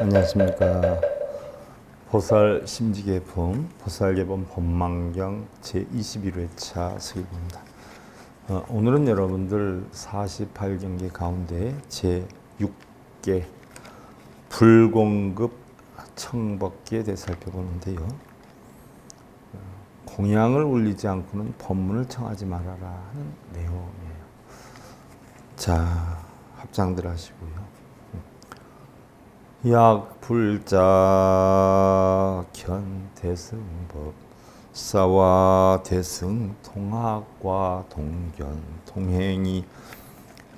안녕하십니까. 보살심지개품 보살개본 법망경 제21회차 서기입니다. 오늘은 여러분들 48경계 가운데 제6개 불공급 청법기에 대해 살펴보는데요. 공양을 올리지 않고는 법문을 청하지 말아라 하는 내용이에요. 자, 합장들 하시고요. 약불자 견대승법 사와 대승 통학과 동견 동행이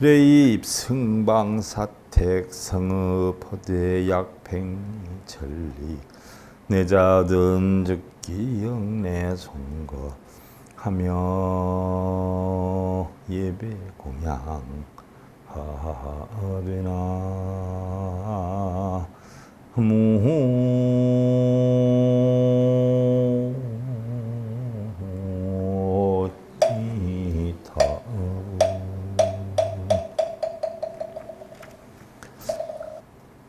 레입 승방사택 성읍 허대 약팽리 전리 내자든 즉기 영내 송거 하며 예배 공양 하하하되나 무이타.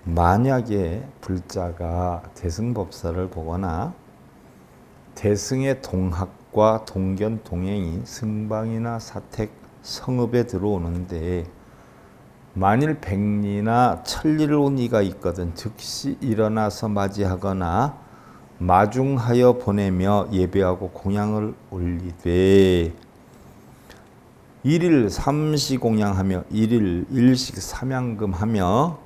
만약에 불자가 대승법사를 보거나 대승의 동학과 동견 동행이 승방이나 사택 성읍에 들어오는데 만일 백리나 천리를 온 이가 있거든 즉시 일어나서 맞이하거나 마중하여 보내며 예배하고 공양을 올리되 일일 삼시 공양하며 일일 일식 삼양금하며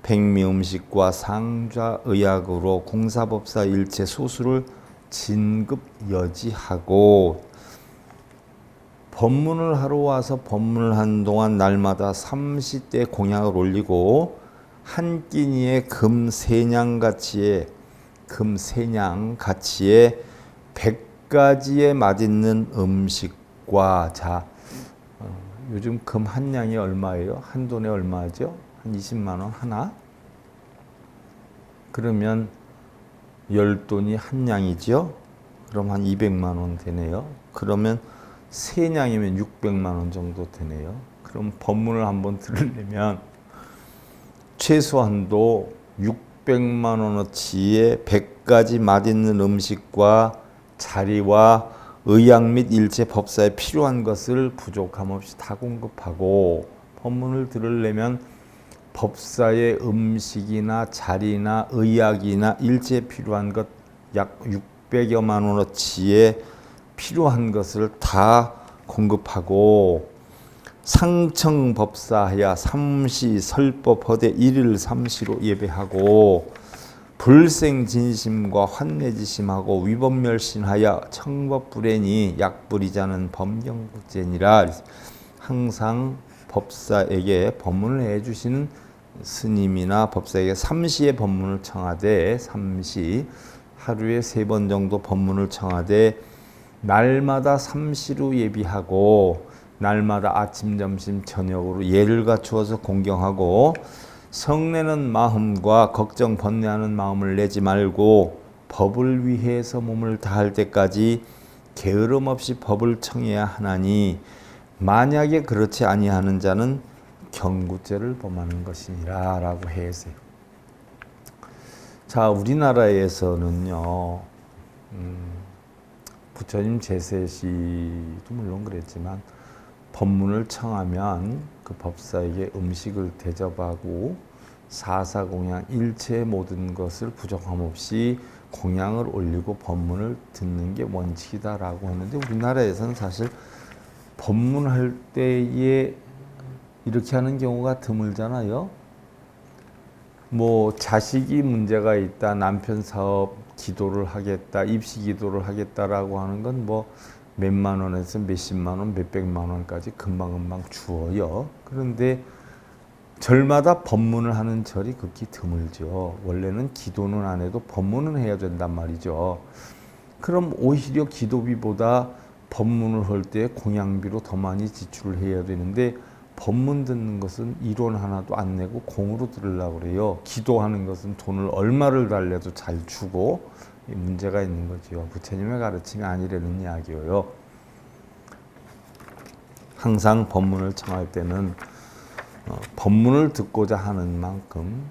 백미음식과 상좌의약으로 공사법사 일체 소수를 진급 여지하고 법문을 하러 와서 법문을 하는 동안 날마다 삼시대 공양을 올리고 한 끼니의 금세냥 가치에 100가지의 맛있는 음식과 자 요즘 금 한 냥이 얼마예요? 한 돈에 얼마죠? 한 20만 원 하나? 그러면 10돈이 한 냥이죠? 그럼 한 200만 원 되네요. 그러면 세 냥이면 600만 원 정도 되네요. 그럼 법문을 한번 들으려면 최소한도 600만 원어치의 100가지 맛있는 음식과 자리와 의약 및 일체 법사에 필요한 것을 부족함 없이 다 공급하고 법문을 들으려면 법사의 음식이나 자리나 의약이나 일체 필요한 것 약 600여만 원어치의 필요한 것을 다 공급하고 상청법사하야 삼시 설법허대 일일 삼시로 예배하고 불생진심과 환내지심하고 위법멸신하여 청법불애니 약불이자는 범경국제니라. 항상 법사에게 법문을 해주시는 스님이나 법사에게 삼시의 법문을 청하되 삼시 하루에 3번 정도 법문을 청하되 날마다 삼시로 예비하고 날마다 아침, 점심, 저녁으로 예를 갖추어서 공경하고 성내는 마음과 걱정, 번뇌하는 마음을 내지 말고 법을 위해서 몸을 다할 때까지 게으름 없이 법을 청해야 하나니 만약에 그렇지 아니하는 자는 경구죄를 범하는 것이니라 라고 해서 자 우리나라에서는요 부처님 제세 시도 물론 그랬지만 법문을 청하면 그 법사에게 음식을 대접하고 사사공양 일체의 모든 것을 부족함 없이 공양을 올리고 법문을 듣는 게 원칙이다라고 하는데 우리나라에서는 사실 법문할 때에 이렇게 하는 경우가 드물잖아요. 뭐 자식이 문제가 있다, 남편 사업 기도를 하겠다, 입시 기도를 하겠다라고 하는 건 뭐 몇만 원에서 몇십만 원, 몇백만 원까지 금방금방 주어요. 그런데 절마다 법문을 하는 절이 극히 드물죠. 원래는 기도는 안 해도 법문은 해야 된단 말이죠. 그럼 오히려 기도비보다 법문을 할 때 공양비로 더 많이 지출을 해야 되는데 법문 듣는 것은 이론 하나도 안 내고 공으로 들으려고 그래요. 기도하는 것은 돈을 얼마를 달래도 잘 주고 문제가 있는 거죠. 부처님의 가르침이 아니라는 이야기예요. 항상 법문을 청할 때는 법문을 듣고자 하는 만큼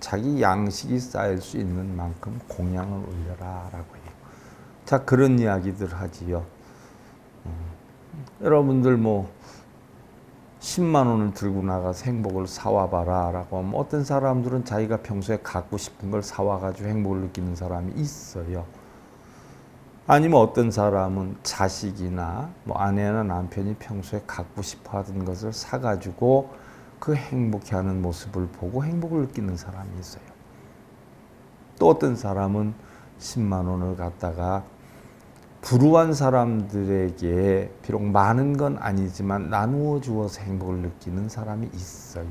자기 양식이 쌓일 수 있는 만큼 공양을 올려라 라고 해요. 자, 그런 이야기들 하지요. 여러분들 뭐 10만 원을 들고 나가서 행복을 사와봐라 라고 하면 어떤 사람들은 자기가 평소에 갖고 싶은 걸 사와가지고 행복을 느끼는 사람이 있어요. 아니면 어떤 사람은 자식이나 뭐 아내나 남편이 평소에 갖고 싶어 하던 것을 사가지고 그 행복해하는 모습을 보고 행복을 느끼는 사람이 있어요. 또 어떤 사람은 10만 원을 갖다가 불우한 사람들에게 비록 많은 건 아니지만 나누어 주어서 행복을 느끼는 사람이 있어요.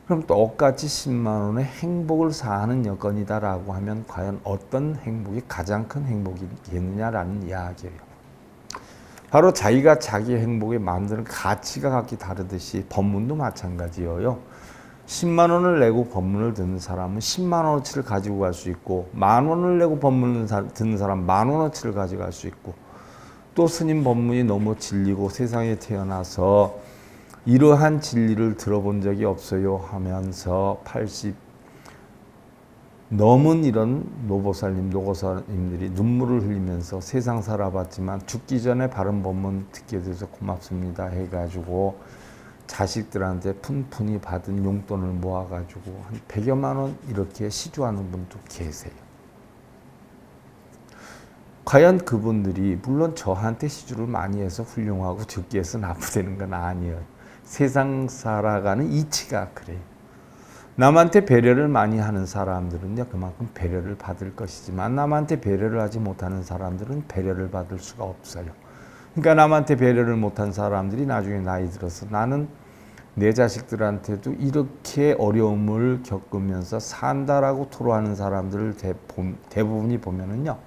그럼 똑같이 10만 원의 행복을 사하는 여건이다라고 하면 과연 어떤 행복이 가장 큰 행복이겠느냐라는 이야기예요. 바로 자기가 자기 행복에 만드는 가치가 각기 다르듯이 법문도 마찬가지예요. 10만 원을 내고 법문을 듣는 사람은 10만 원어치를 가지고 갈 수 있고, 만 원을 내고 법문을 듣는 사람은 만 원어치를 가져갈 수 있고, 또 스님 법문이 너무 진리고 세상에 태어나서 이러한 진리를 들어본 적이 없어요 하면서 80 넘은 이런 노보살님, 노고사님들이 눈물을 흘리면서 세상 살아봤지만 죽기 전에 바른 법문 듣게 돼서 고맙습니다 해가지고 자식들한테 푼푼히 받은 용돈을 모아가지고 한 100여만 원 이렇게 시주하는 분도 계세요. 과연 그분들이 물론 저한테 시주를 많이 해서 훌륭하고 적게 해서 나쁘다는 건 아니에요. 세상 살아가는 이치가 그래요. 남한테 배려를 많이 하는 사람들은요, 그만큼 배려를 받을 것이지만 남한테 배려를 하지 못하는 사람들은 배려를 받을 수가 없어요. 그러니까 남한테 배려를 못한 사람들이 나중에 나이 들어서 나는 내 자식들한테도 이렇게 어려움을 겪으면서 산다라고 토로하는 사람들을 대부분이 보면은요,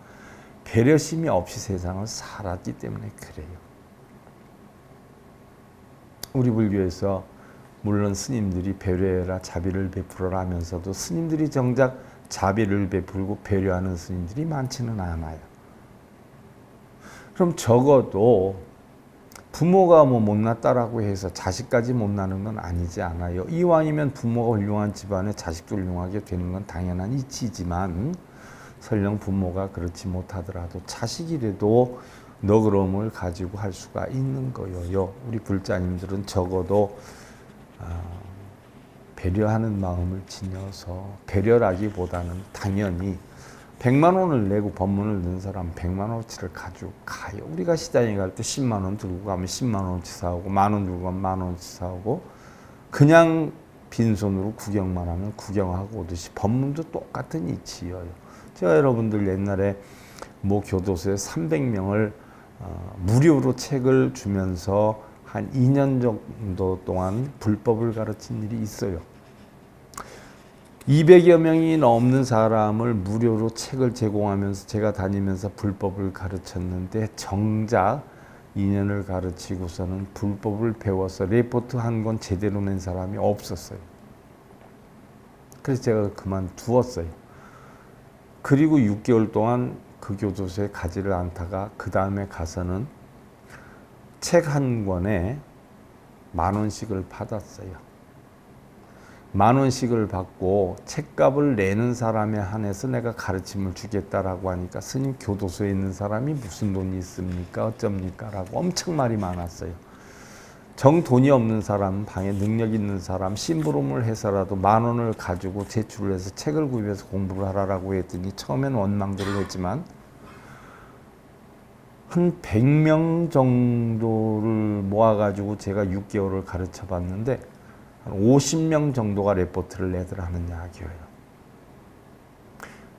배려심이 없이 세상을 살았기 때문에 그래요. 우리 불교에서 물론 스님들이 배려해라, 자비를 베풀어라 하면서도 스님들이 정작 자비를 베풀고 배려하는 스님들이 많지는 않아요. 그럼 적어도 부모가 뭐 못났다라고 해서 자식까지 못나는 건 아니지 않아요. 이왕이면 부모가 훌륭한 집안에 자식도 훌륭하게 되는 건 당연한 이치지만 설령 부모가 그렇지 못하더라도 자식이라도 너그러움을 가지고 할 수가 있는 거예요. 우리 불자님들은 적어도 배려하는 마음을 지녀서, 배려라기보다는 당연히 100만 원을 내고 법문을 듣는 사람 100만 원어치를 가지고 가요. 우리가 시장에 갈 때 10만 원 들고 가면 10만 원어치 사오고, 만 원 들고 가면 만 원어치 사오고, 그냥 빈손으로 구경만 하면 구경하고 오듯이 법문도 똑같은 이치예요. 제가 여러분들 옛날에 모 교도소에 300명을 무료로 책을 주면서 한 2년 정도 동안 불법을 가르친 일이 있어요. 200여 명이 넘는 사람을 무료로 책을 제공하면서 제가 다니면서 불법을 가르쳤는데 정작 2년을 가르치고서는 불법을 배워서 레포트 한 권 제대로 낸 사람이 없었어요. 그래서 제가 그만두었어요. 그리고 6개월 동안 그 교도소에 가지를 않다가 그 다음에 가서는 책 한 권에 10,000원씩을 받았어요. 10,000원씩을 받고 책값을 내는 사람에 한해서 내가 가르침을 주겠다라고 하니까 스님 교도소에 있는 사람이 무슨 돈이 있습니까? 어쩝니까? 라고 엄청 말이 많았어요. 정 돈이 없는 사람, 방에 능력 있는 사람, 심부름을 해서라도 10,000원을 가지고 제출을 해서 책을 구입해서 공부를 하라고 했더니 처음엔 원망들을 했지만 한 100명 정도를 모아가지고 제가 6개월을 가르쳐 봤는데 한 50명 정도가 레포트를 내더라는 이야기예요.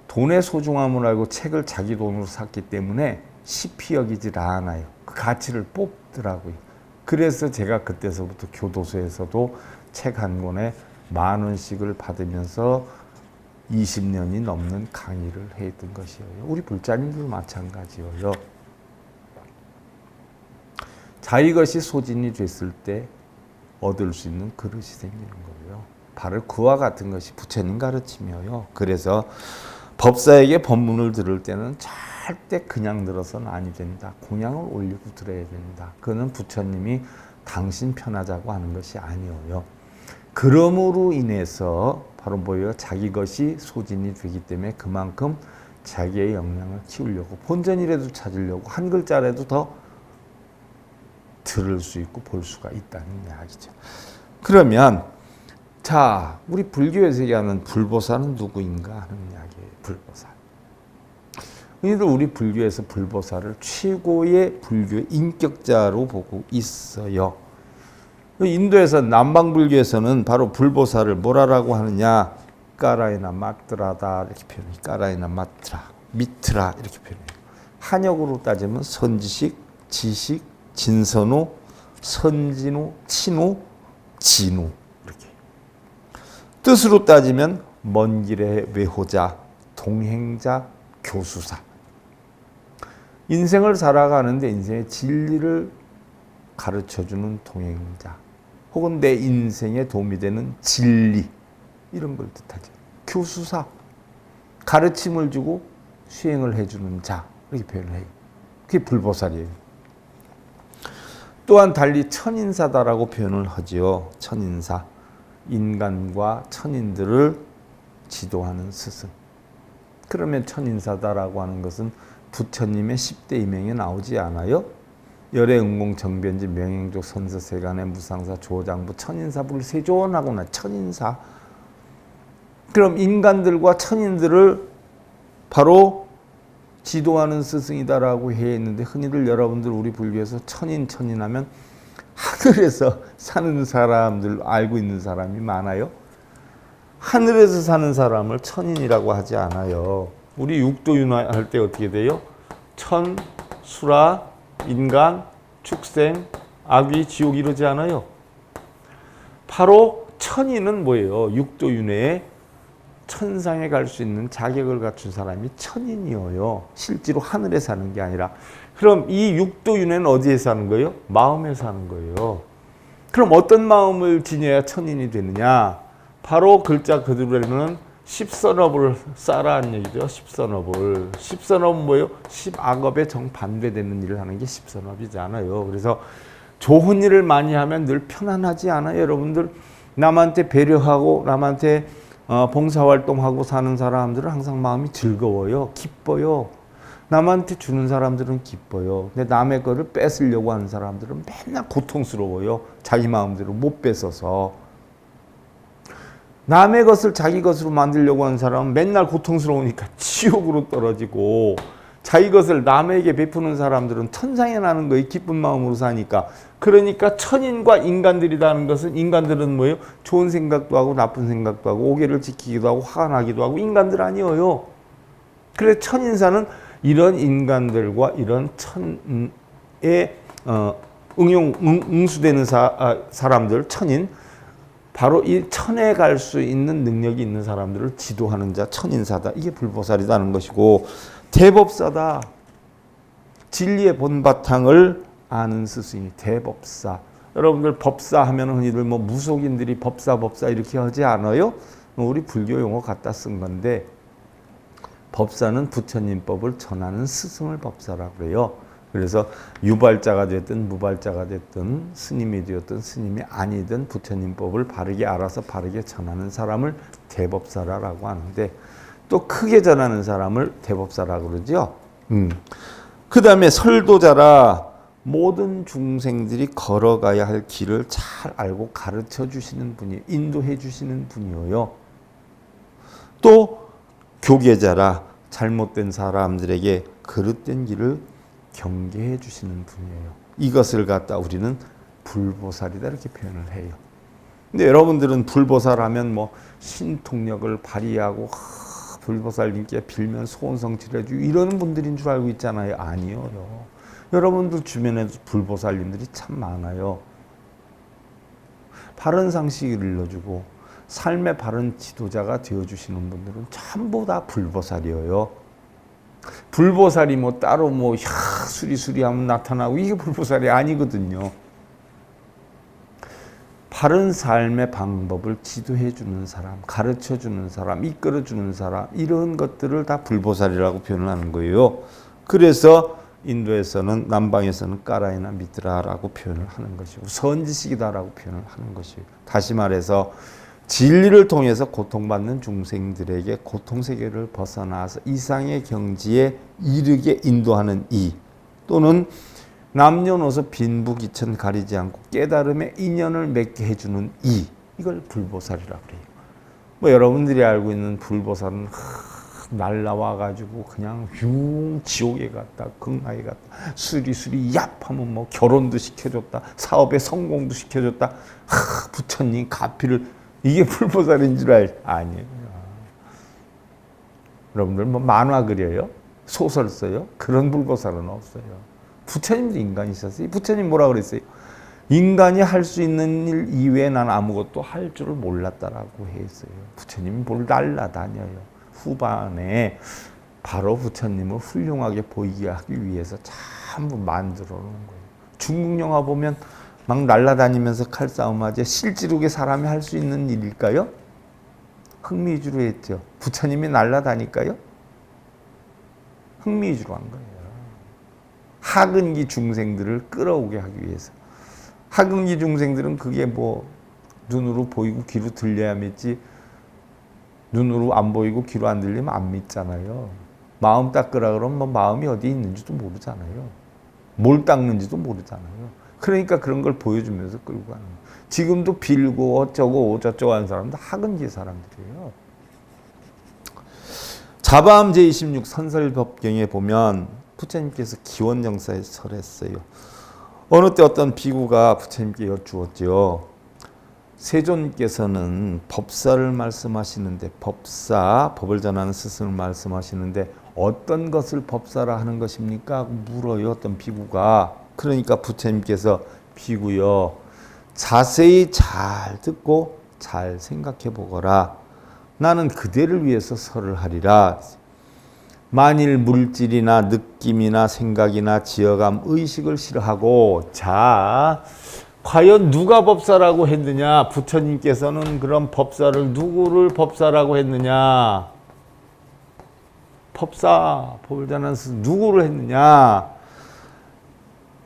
돈의 소중함을 알고 책을 자기 돈으로 샀기 때문에 시피 여기질 않아요. 그 가치를 뽑더라고요. 그래서 제가 그때서부터 교도소에서도 책 한 권에 10,000원씩을 받으면서 20년이 넘는 강의를 했던 것이에요. 우리 불자님들도 마찬가지예요. 자기 것이 소진이 됐을 때 얻을 수 있는 그릇이 생기는 거예요. 바로 그와 같은 것이 부처님 가르침이에요. 그래서 법사에게 법문을 들을 때는 절대 그냥 들어서는 아니 된다. 공양을 올리고 들어야 된다. 그는 부처님이 당신 편하자고 하는 것이 아니에요. 그러므로 인해서 바로 뭐예요? 자기 것이 소진이 되기 때문에 그만큼 자기의 역량을 키우려고 본전이라도 찾으려고 한 글자라도 더 들을 수 있고 볼 수가 있다는 이야기죠. 그러면 자, 우리 불교에서 얘기하는 불보살은 누구인가 하는 이야기예요. 불보살. 흔히들 우리 불교에서 불보살을 최고의 불교의 인격자로 보고 있어요. 인도에서 남방불교에서는 바로 불보살을 뭐라고 하느냐? 까라이나 마트라다 이렇게 표현해요. 까라이나 마트라, 미트라 이렇게 표현해요. 한역으로 따지면 선지식, 지식, 진선호, 선진호, 친호, 진호 이렇게. 뜻으로 따지면 먼 길의 외호자, 동행자, 교수사. 인생을 살아가는데 인생의 진리를 가르쳐주는 동행자, 혹은 내 인생에 도움이 되는 진리 이런 걸 뜻하죠. 교수사, 가르침을 주고 수행을 해주는 자 이렇게 표현을 해요. 그게 불보살이에요. 또한 달리 천인사다라고 표현을 하지요. 천인사, 인간과 천인들을 지도하는 스승. 그러면 천인사다라고 하는 것은 부처님의 10대 이명에 나오지 않아요? 열애응공 정변지 명행조 선서세간의 무상사 조장부 천인사불 세존하고나 천인사. 그럼 인간들과 천인들을 바로 지도하는 스승이다라고 했는데 흔히들 여러분들 우리 불교에서 천인하면 하늘에서 사는 사람들 알고 있는 사람이 많아요. 하늘에서 사는 사람을 천인이라고 하지 않아요. 우리 육도윤화 할 때 어떻게 돼요? 천, 수라, 인간, 축생, 악귀, 지옥 이러지 않아요. 바로 천인은 뭐예요? 육도윤회에 천상에 갈 수 있는 자격을 갖춘 사람이 천인이어요. 실제로 하늘에 사는 게 아니라. 그럼 이 육도윤회는 어디에 사는 거예요? 마음에 사는 거예요. 그럼 어떤 마음을 지녀야 천인이 되느냐? 바로 글자 그대로는 십선업을 쌓아라는 얘기죠. 십선업을. 십선업은 뭐예요? 십악업에 정반대되는 일을 하는 게 십선업이잖아요. 그래서 좋은 일을 많이 하면 늘 편안하지 않아요. 여러분들 남한테 배려하고 남한테 봉사활동하고 사는 사람들은 항상 마음이 즐거워요. 기뻐요. 남한테 주는 사람들은 기뻐요. 근데 남의 거를 뺏으려고 하는 사람들은 맨날 고통스러워요. 자기 마음대로 못 뺏어서. 남의 것을 자기 것으로 만들려고 하는 사람은 맨날 고통스러우니까 지옥으로 떨어지고, 자기 것을 남에게 베푸는 사람들은 천상에 나는 거예요. 기쁜 마음으로 사니까. 그러니까 천인과 인간들이라는 것은, 인간들은 뭐예요? 좋은 생각도 하고 나쁜 생각도 하고 오계를 지키기도 하고 화가 나기도 하고 인간들 아니에요. 그래서 천인사는 이런 인간들과 이런 천에 응수되는 사람들, 천인, 바로 이 천에 갈 수 있는 능력이 있는 사람들을 지도하는 자, 천인사다. 이게 불보살이라는 것이고, 대법사다. 진리의 본바탕을 아는 스승이 대법사. 여러분들 법사 하면 흔히들 뭐 무속인들이 법사 이렇게 하지 않아요? 우리 불교 용어 갖다 쓴 건데, 법사는 부처님 법을 전하는 스승을 법사라고 해요. 그래서 유발자가 됐든 무발자가 됐든 스님이 되었든 스님이 아니든 부처님 법을 바르게 알아서 바르게 전하는 사람을 대법사라고 하는데, 또 크게 전하는 사람을 대법사라고 그러죠. 그 다음에 설도자라, 모든 중생들이 걸어가야 할 길을 잘 알고 가르쳐 주시는 분이에요. 인도해 주시는 분이에요. 또 교계자라, 잘못된 사람들에게 그릇된 길을 경계해 주시는 분이에요. 이것을 갖다 우리는 불보살이다 이렇게 표현을 해요. 근데 여러분들은 불보살 하면 뭐 신통력을 발휘하고 불보살님께 빌면 소원 성취해주고 이러는 분들인 줄 알고 있잖아요. 아니요. 여러분들 주변에도 불보살님들이 참 많아요. 바른 상식을 일러주고 삶의 바른 지도자가 되어주시는 분들은 전부 다 불보살이에요. 불보살이 뭐 따로 뭐 수리하면 나타나고 이게 불보살이 아니거든요. 바른 삶의 방법을 지도해주는 사람, 가르쳐주는 사람, 이끌어주는 사람, 이런 것들을 다 불보살이라고 표현을 하는 거예요. 그래서 인도에서는, 남방에서는 까라이나 미트라라고 표현을 하는 것이고, 선지식이다라고 표현을 하는 것이에요. 다시 말해서 진리를 통해서 고통받는 중생들에게 고통세계를 벗어나서 이상의 경지에 이르게 인도하는 이, 또는 남녀노소 빈부귀천 가리지 않고 깨달음의 인연을 맺게 해주는 이, 이걸 불보살이라고 그래요. 뭐 여러분들이 알고 있는 불보살은 날라와가지고 그냥 지옥에 갔다 극락에 갔다 수리수리 얍 하면 뭐 결혼도 시켜줬다, 사업에 성공도 시켜줬다, 부처님 가피를, 이게 불보살인 줄 아니에요. 여러분들 뭐 만화 그려요? 소설 써요? 그런 불보살은 없어요. 부처님도 인간이셨어요. 부처님 뭐라 그랬어요? 인간이 할 수 있는 일 이외에 난 아무것도 할 줄을 몰랐다라고 했어요. 부처님이 뭘 날라다녀요. 후반에 바로 부처님을 훌륭하게 보이게 하기 위해서 전부 만들어 놓은 거예요. 중국 영화 보면 막 날아다니면서 칼싸움하지 실제로게 사람이 할 수 있는 일일까요? 흥미주로 했죠. 부처님이 날아다닐까요? 흥미주로 한 거예요. 하근기 중생들을 끌어오게 하기 위해서. 하근기 중생들은 그게 뭐 눈으로 보이고 귀로 들려야 믿지, 눈으로 안 보이고 귀로 안 들리면 안 믿잖아요. 마음 닦으라 그러면 뭐 마음이 어디 있는지도 모르잖아요. 뭘 닦는지도 모르잖아요. 그러니까 그런 걸 보여주면서 끌고 가는 거예요. 지금도 빌고 어쩌고 저쩌고 하는 사람도 하근기 사람들이에요. 자바암 제26 선설법경에 보면 부처님께서 기원정사에 설했어요. 어느 때 어떤 비구가 부처님께 여쭈었죠. 세존께서는 법사를 말씀하시는데, 법사, 법을 전하는 스승을 말씀하시는데 어떤 것을 법사라 하는 것입니까? 하고 물어요, 어떤 비구가. 그러니까 부처님께서 비구여, 자세히 잘 듣고 잘 생각해 보거라. 나는 그대를 위해서 설을 하리라. 만일 물질이나 느낌이나 생각이나 지어감, 의식을 싫어하고, 자, 과연 누가 법사라고 했느냐? 부처님께서는 그런 법사를, 누구를 법사라고 했느냐? 법사, 법을 전하는 스승, 누구를 했느냐?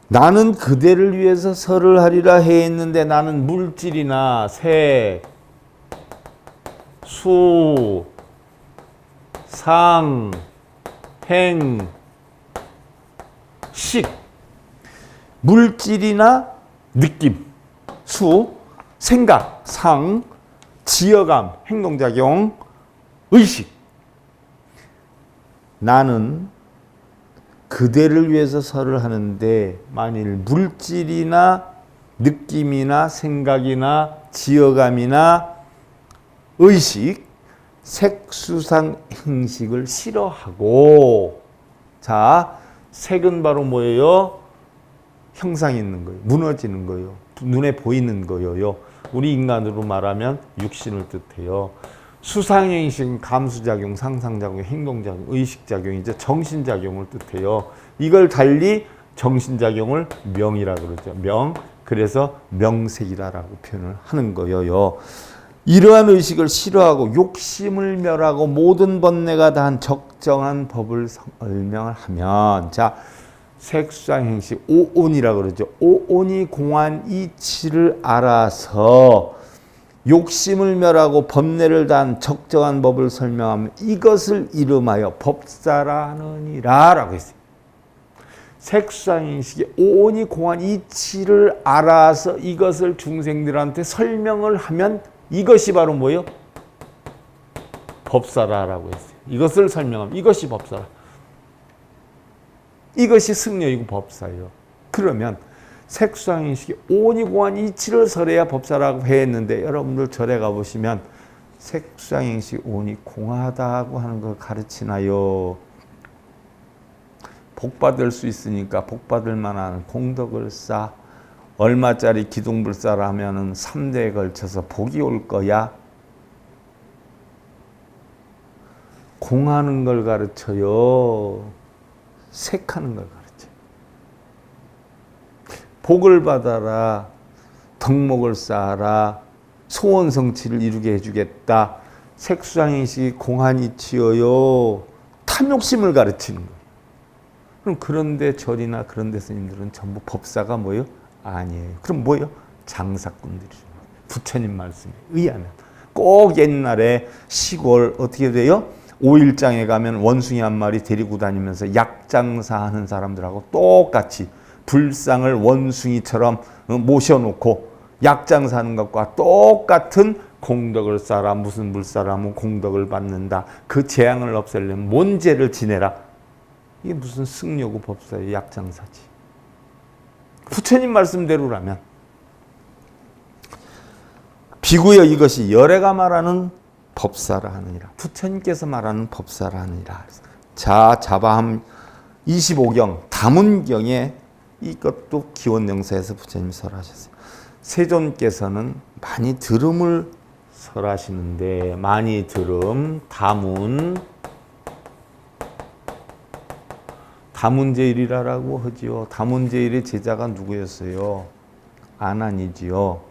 나는 그대를 위해서 설을 하리라 했는데, 나는 물질이나 색, 수, 상, 행, 식, 물질이나 느낌, 수, 생각, 상, 지어감, 행동작용, 의식. 나는 그대를 위해서 설을 하는데 만일 물질이나 느낌이나 생각이나 지어감이나 의식, 색수상 행식을 싫어하고, 자, 색은 바로 뭐예요? 형상이 있는 거예요. 무너지는 거예요. 눈에 보이는 거예요. 우리 인간으로 말하면 육신을 뜻해요. 수상행식은 감수작용, 상상작용, 행동작용, 의식작용이죠. 정신작용을 뜻해요. 이걸 달리 정신작용을 명이라 그러죠. 명. 그래서 명색이라고 표현을 하는 거예요. 이러한 의식을 싫어하고 욕심을 멸하고 모든 번뇌가 다한 적정한 법을 설명을 하면, 자, 색수상행식, 오온이라고 그러죠. 오온이 공한 이치를 알아서 욕심을 멸하고 법뇌를 다한 적정한 법을 설명하면 이것을 이름하여 법사라느니라 라고 했어요. 색수상행식의 오온이 공한 이치를 알아서 이것을 중생들한테 설명을 하면 이것이 바로 뭐예요? 법사라라고 했어요. 이것을 설명하면 이것이 법사라. 이것이 승려이고 법사예요. 그러면 색수상행식이 오온이 공한 이치를 설해야 법사라고 했는데, 여러분들 절에 가보시면 색수상행식 오온이 공하다고 하는 걸 가르치나요? 복 받을 수 있으니까 복 받을 만한 공덕을 쌓아, 얼마짜리 기둥불사를 하면은 3대에 걸쳐서 복이 올 거야. 공하는 걸 가르쳐요. 색하는 걸 가르쳐요. 복을 받아라. 덕목을 쌓아라. 소원 성취를 이루게 해주겠다. 색수상행식이 공한이치여요. 탐욕심을 가르치는 거예요. 그럼 그런데 절이나 그런 데 스님들은 전부 법사가 뭐예요? 아니에요. 그럼 뭐예요? 장사꾼들이죠. 부처님 말씀에 의하면 꼭 옛날에 시골 어떻게 돼요? 5일장에 가면 원숭이 한 마리 데리고 다니면서 약장사하는 사람들하고 똑같이 불상을 원숭이처럼 모셔놓고 약장사하는 것과 똑같은 공덕을 쌓아 무슨 불사라면 공덕을 받는다. 그 재앙을 없애려면 뭔 죄를 지내라. 이게 무슨 승려구 법사의 약장사지. 부처님 말씀대로라면 비구여 이것이 열애가 말하는 법사라 하느니라. 부처님께서 말하는 법사라 하느니라. 자 자바함 25경 다문경에 이것도 기원명사에서 부처님이 설하셨어요. 세존께서는 많이 들음을 설하시는데 많이 들음 다문제일이라고 하지요. 다문제일의 제자가 누구였어요? 아난이지요.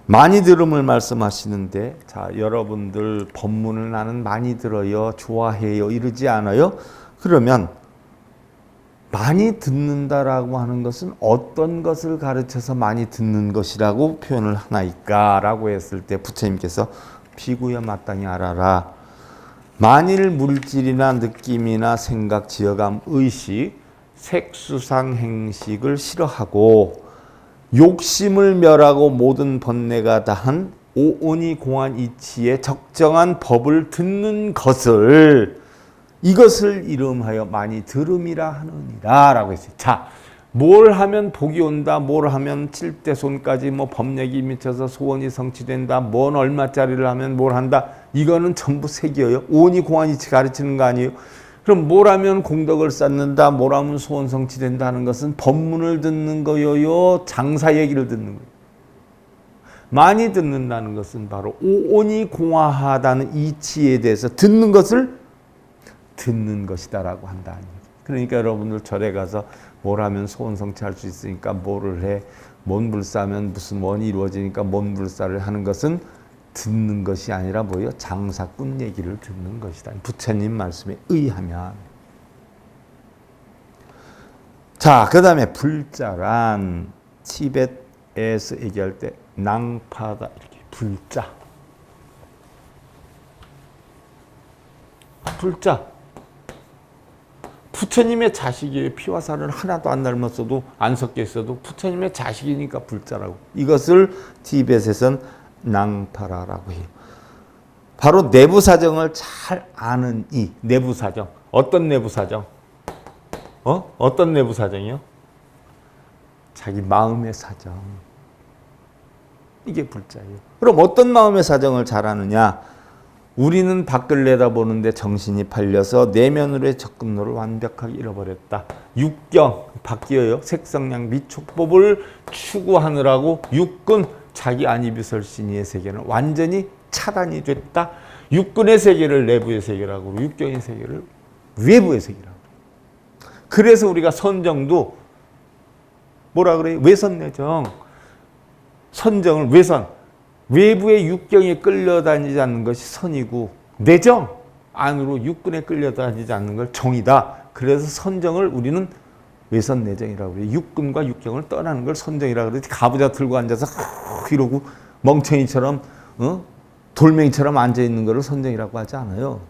많이 들음을 말씀하시는데 자 여러분들 법문을 나는 많이 들어요, 좋아해요 이러지 않아요? 그러면 많이 듣는다라고 하는 것은 어떤 것을 가르쳐서 많이 듣는 것이라고 표현을 하나이까? 라고 했을 때 부처님께서 비구여 마땅히 알아라. 만일 물질이나 느낌이나 생각, 지어감, 의식, 색수상 행식을 싫어하고 욕심을 멸하고 모든 번뇌가 다한 오온이 공한 이치에 적정한 법을 듣는 것을 이것을 이름하여 많이 들음이라 하느니라 라고 했어요. 자, 뭘 하면 복이 온다, 뭘 하면 칠대 손까지 뭐 법력이 미쳐서 소원이 성취된다, 뭔 얼마짜리를 하면 뭘 한다, 이거는 전부 색이에요. 오온이 공한 이치 가르치는 거 아니에요. 그럼 뭘 하면 공덕을 쌓는다, 뭘 하면 소원 성취된다는 것은 법문을 듣는 거요, 장사 얘기를 듣는 거예요. 많이 듣는다는 것은 바로 오온이 공화하다는 이치에 대해서 듣는 것을 듣는 것이다라고 한다. 그러니까 여러분들 절에 가서 뭘 하면 소원 성취할 수 있으니까 뭐를 해, 뭔 불사하면 무슨 원이 이루어지니까 뭔 불사를 하는 것은 듣는 것이 아니라 뭐예요? 장사꾼 얘기를 듣는 것이다. 부처님 말씀에 의하면. 자, 그 다음에 불자란 티벳에서 얘기할 때 낭파다 이렇게 불자. 부처님의 자식이에요. 피와 살을 하나도 안 닮았어도 안 섞여 있어도 부처님의 자식이니까 불자라고. 이것을 티벳에선 낭파라라고 해요. 바로 내부 사정을 잘 아는 이 내부 사정. 어떤 내부 사정? 어떤 내부 사정이요? 자기 마음의 사정. 이게 불자예요. 그럼 어떤 마음의 사정을 잘 아느냐? 우리는 밖을 내다보는데 정신이 팔려서 내면으로의 접근로를 완벽하게 잃어버렸다. 육경, 바뀌어요. 색성량 미촉법을 추구하느라고 육근, 자기 안이비설신이의 세계는 완전히 차단이 됐다. 육근의 세계를 내부의 세계라고 그러고 육경의 세계를 외부의 세계라고 그래요. 그래서 우리가 선정도 뭐라 그래요? 외선내정. 선정을 외선. 외부의 육경에 끌려다니지 않는 것이 선이고 내정 안으로 육근에 끌려다니지 않는 걸 정이다. 그래서 선정을 우리는 외선내정이라고 그래요. 육근과 육경을 떠나는 걸 선정이라고 그러지. 가부좌 들고 앉아서 이러고 멍청이처럼 돌멩이처럼 앉아있는 것을 선정이라고 하지 않아요.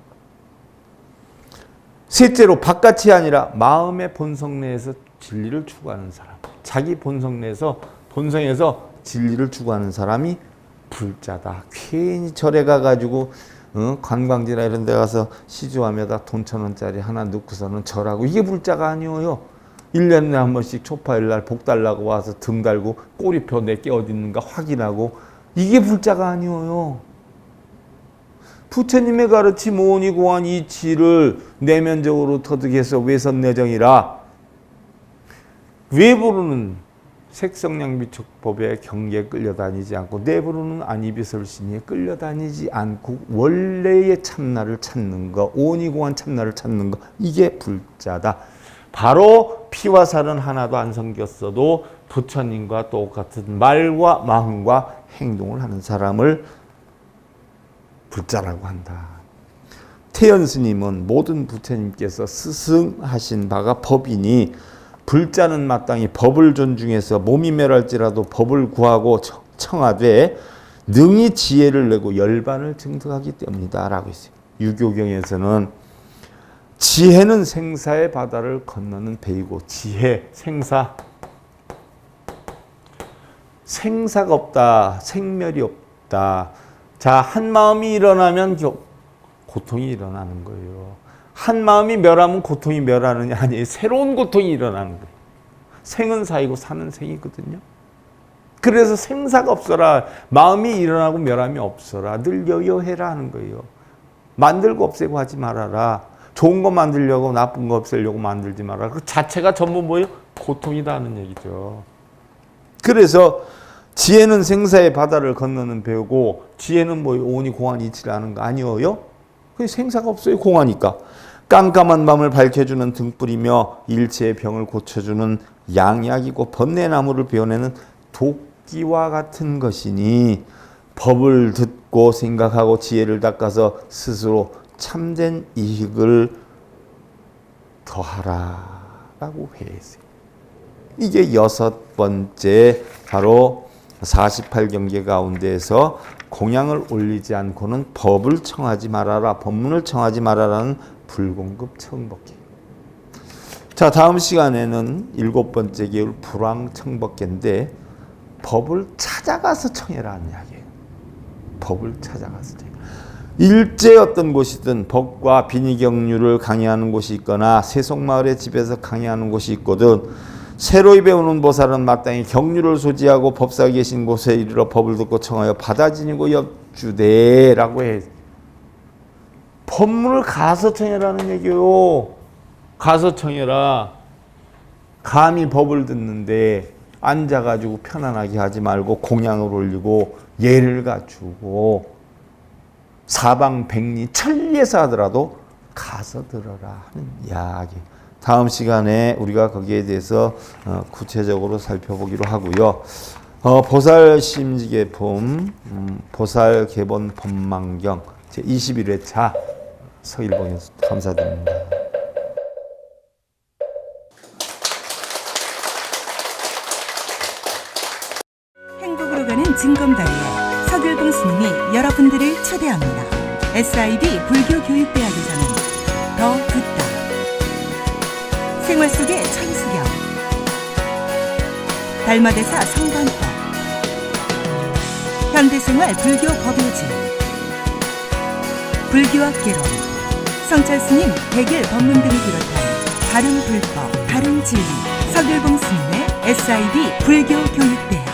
셋째로 바깥이 아니라 마음의 본성 내에서 진리를 추구하는 사람. 자기 본성 내에서 본성에서 진리를 추구하는 사람이 불자다. 괜히 절에 가가지고 관광지나 이런 데 가서 시주하며다 돈 1,000원짜리 하나 넣고서는 절하고 이게 불자가 아니에요. 1년에 한 번씩 초파일 날 복 달라고 와서 등 달고 꼬리표 내게 어디 있는가 확인하고 이게 불자가 아니에요. 부처님의 가르침 오온이 공한 이치를 내면적으로 터득해서 외선내정이라 외부로는 색성량 미촉법의 경계에 끌려다니지 않고 내부로는 안이비설신이에 끌려다니지 않고 원래의 참나를 찾는 것, 오온이 공한 참나를 찾는 것, 이게 불자다. 바로 피와 살은 하나도 안 생겼어도 부처님과 똑같은 말과 마음과 행동을 하는 사람을 불자라고 한다. 태연 스님은 모든 부처님께서 스승하신 바가 법이니 불자는 마땅히 법을 존중해서 몸이 멸할지라도 법을 구하고 청하되 능히 지혜를 내고 열반을 증득하기 때문이다 라고 했어요. 유교경에서는 지혜는 생사의 바다를 건너는 배이고, 지혜, 생사가 없다, 생멸이 없다. 자, 한 마음이 일어나면 고통이 일어나는 거예요. 한 마음이 멸하면 고통이 멸하느냐? 아니에요. 새로운 고통이 일어나는 거예요. 생은 사이고 사는 생이거든요. 그래서 생사가 없어라. 마음이 일어나고 멸함이 없어라. 늘 여여해라 하는 거예요. 만들고 없애고 하지 말아라. 좋은 거 만들려고 나쁜 거 없애려고 만들지 말아라. 그 자체가 전부 뭐예요? 고통이다 하는 얘기죠. 그래서 지혜는 생사의 바다를 건너는 배우고, 지혜는 뭐 오니 공안이 이치라는 거 아니에요? 그 생사가 없어요, 공하니까. 깜깜한 밤을 밝혀주는 등불이며 일체의 병을 고쳐주는 양약이고, 번뇌나무를 베어내는 도끼와 같은 것이니 법을 듣고 생각하고 지혜를 닦아서 스스로 참된 이익을 더하라 라고 했어요. 이게 6번째 바로 48경계 가운데에서 공양을 올리지 않고는 법을 청하지 말아라, 법문을 청하지 말아라는 불공급 청법계. 자, 다음 시간에는 7번째 계율 불왕청법계인데, 법을 찾아가서 청해라는 이야기예요. 법을 찾아가서 청해. 일제 어떤 곳이든 법과 빈의경륜을 강의하는 곳이 있거나 세속마을의 집에서 강의하는 곳이 있거든 새로이 배우는 보살은 마땅히 경륜을 소지하고 법사 계신 곳에 이르러 법을 듣고 청하여 받아 지니고 엽주되라고 해. 법문을 가서 청해라는 얘기요. 가서 청해라. 감히 법을 듣는데 앉아가지고 편안하게 하지 말고 공양을 올리고 예를 갖추고 사방백리 천리에서 하더라도 가서 들어라 하는 이야기. 다음 시간에 우리가 거기에 대해서 구체적으로 살펴보기로 하고요. 보살심지계품 보살계본 법망경 제21회차 서일봉에서 감사드립니다. 행복으로 가는 징검다리에 서길봉 스님이 여러분들을 초대합니다. SIB 불교교육대학에서는 더 듣다, 생활 속의 천수경, 달마대사 성관법, 현대생활 불교 법요지, 불교학개론, 성찰스님 백일 법문 등을 비롯한 다른 불법, 다른 진리, 서길봉 스님의 SIB 불교교육대학.